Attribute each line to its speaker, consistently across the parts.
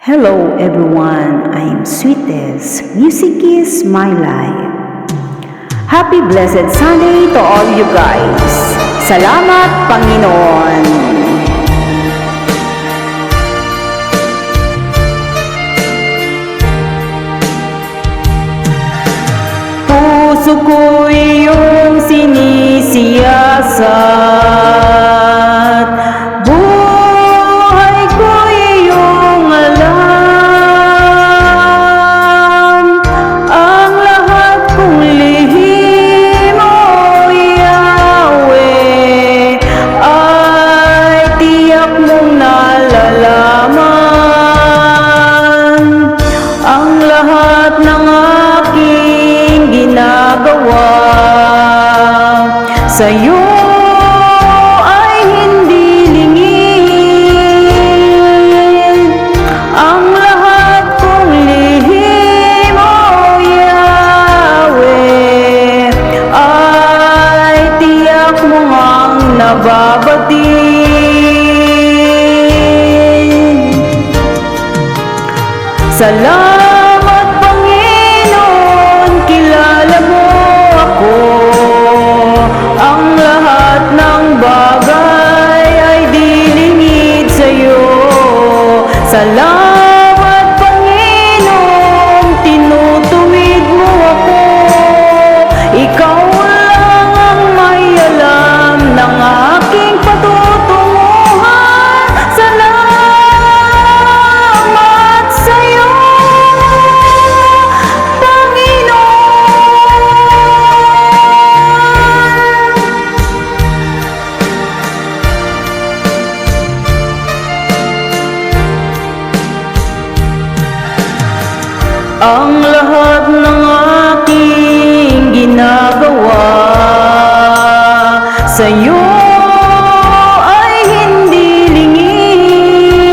Speaker 1: Hello everyone, I'm Sweetest. Music is my life. Happy blessed Sunday to all you guys. Salamat Panginoon. Puso ko iyong sinisiyasat, buhay ko iyong alam, ang lahat kong lihim, O Yahweh, ay tiyak mong nalalaman, ang lahat ng aking ginagawa sa'yo ay hindi lingid, ang lahat kong lihim, O Yahweh, ay tiyak mo ang nababatid. Salamat Panginoon, kilala mo ako, ang lahat ng bagay ay dilingid sa'yo. Salamat Panginoon, tinutuwid mo ako, ikaw lang ang may alam ng aking patutunguhan. Salamat sa'yo, ang lahat ng aking ginagawa sa'yo ay hindi lingid,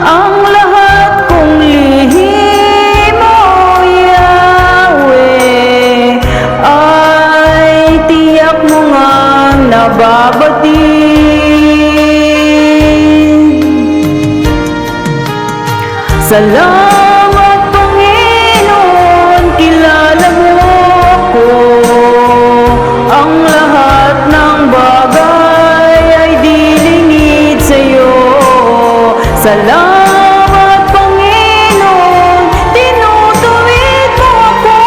Speaker 1: ang lahat kong lihim, O Yahweh, ay tiyak mo nga nababatid. Salamat Panginoon, kilala mo ako, ang lahat ng bagay ay dilingid sa'yo. Salamat Panginoon, tinutuwid mo ako,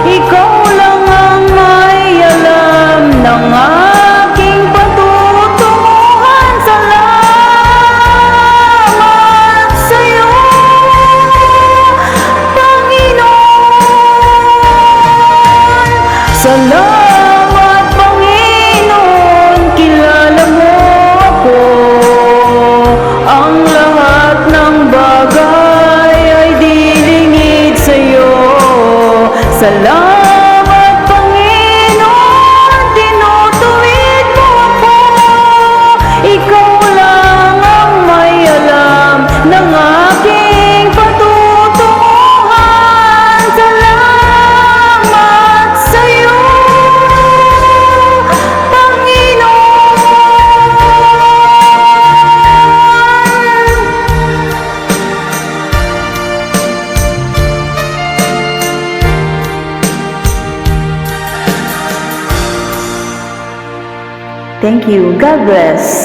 Speaker 1: ikaw lang ang may alam ng aking patutunguhan. Salamat sa'yo, salamat Panginoon, kilala mo ako, ang lahat ng bagay ay dilingid sa'yo. Salamat Panginoon, tinutuwid mo ako, ikaw lang ang may alam ng aking patutunguhan. Salamat sa'yo, Thank you. God bless.